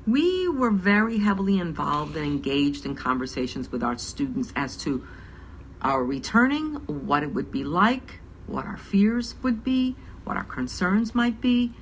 We were very heavily involved and engaged in conversations with our students as to our returning, what it would be like, what our fears would be, what our concerns might be.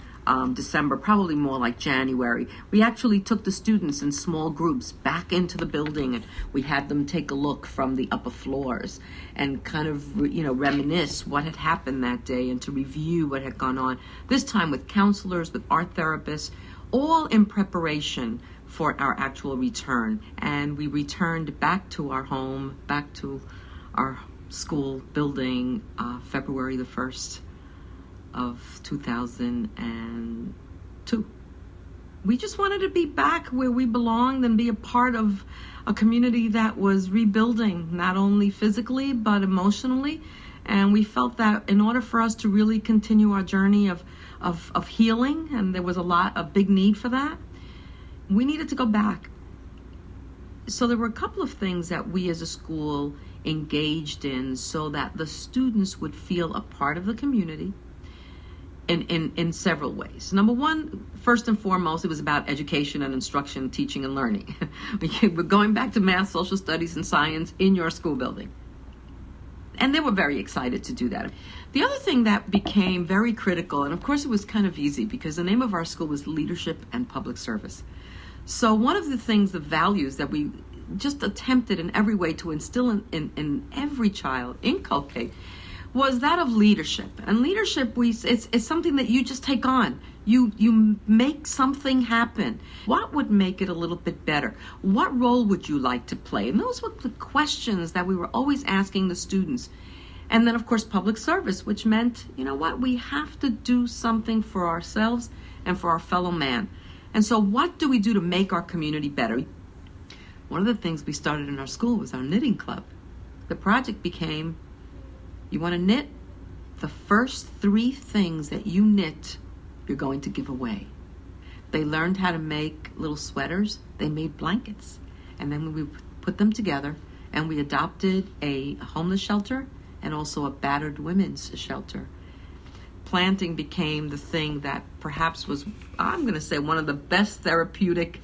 December, probably more like January. We actually took the students in small groups back into the building, and we had them take a look from the upper floors and kind of, reminisce what had happened that day and to review what had gone on. This time with counselors, with art therapists, all in preparation for our actual return. And we returned back to our home, back to our school building, February the 1st of 2002. We just wanted to be back where we belonged and be a part of a community that was rebuilding, not only physically, but emotionally. And we felt that in order for us to really continue our journey of healing, and there was a big need for that, we needed to go back. So there were a couple of things that we as a school engaged in so that the students would feel a part of the community in several ways. Number one, first and foremost, it was about education and instruction, teaching and learning. We're going back to math, social studies, and science in your school building. And they were very excited to do that. The other thing that became very critical, and of course it was kind of easy because the name of our school was Leadership and Public Service. So one of the things, the values that we just attempted in every way to instill in every child, inculcate, was that of leadership. And leadership, it's something that you just take on. You make something happen. What would make it a little bit better? What role would you like to play? And those were the questions that we were always asking the students. And then, of course, public service, which meant, we have to do something for ourselves and for our fellow man. And so what do we do to make our community better? One of the things we started in our school was our knitting club. The project became, you want to knit? The first 3 things that you knit, you're going to give away. They learned how to make little sweaters. They made blankets. And then we put them together, and we adopted a homeless shelter and also a battered women's shelter. Planting became the thing that perhaps was, I'm going to say, one of the best therapeutic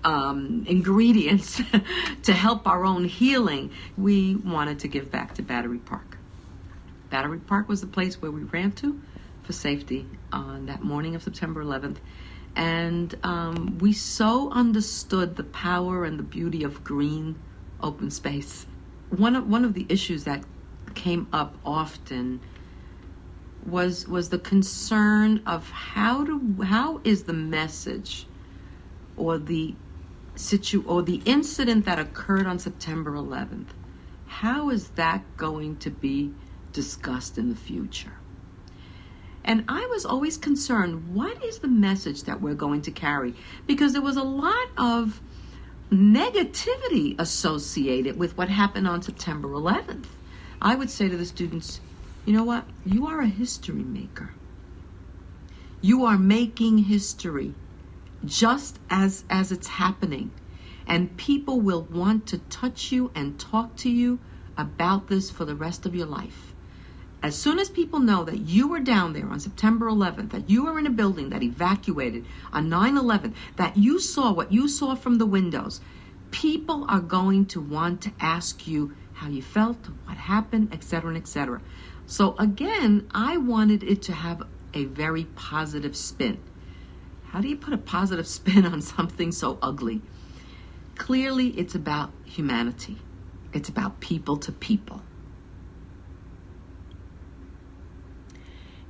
ingredients to help our own healing. We wanted to give back to Battery Park. Battery Park was the place where we ran to for safety on that morning of September 11th. And we so understood the power and the beauty of green open space. One of the issues that came up often was the concern of how is the message or the incident that occurred on September 11th, how is that going to be discussed in the future? And I was always concerned, what is the message that we're going to carry? Because there was a lot of negativity associated with what happened on September 11th. I would say to the students, you know what? You are a history maker. You are making history just as it's happening. And people will want to touch you and talk to you about this for the rest of your life. As soon as people know that you were down there on September 11th, that you were in a building that evacuated on 9/11, that you saw what you saw from the windows, people are going to want to ask you how you felt, what happened, etc., etc. So again, I wanted it to have a very positive spin. How do you put a positive spin on something so ugly? Clearly, it's about humanity. It's about people to people.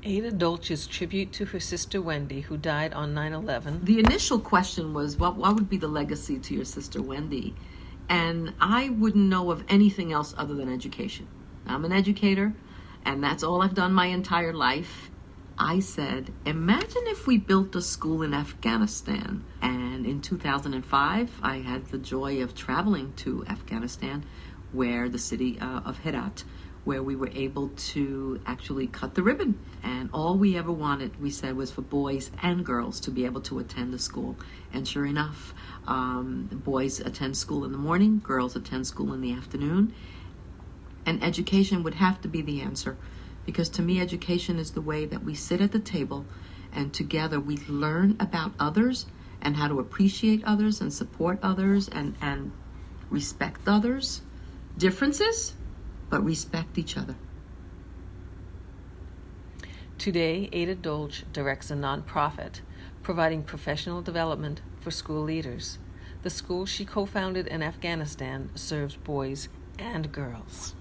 Ada Dolch's tribute to her sister Wendy, who died on 9/11. The initial question was, what would be the legacy to your sister Wendy? And I wouldn't know of anything else other than education. I'm an educator, and that's all I've done my entire life. I said, imagine if we built a school in Afghanistan. And in 2005, I had the joy of traveling to Afghanistan, where the city of Herat, where we were able to actually cut the ribbon. And all we ever wanted, we said, was for boys and girls to be able to attend the school. And sure enough, boys attend school in the morning, girls attend school in the afternoon. And education would have to be the answer. Because to me, education is the way that we sit at the table and together we learn about others and how to appreciate others and support others and respect others. Differences, but respect each other. Today, Ada Dolch directs a nonprofit providing professional development for school leaders. The school she co-founded in Afghanistan serves boys and girls.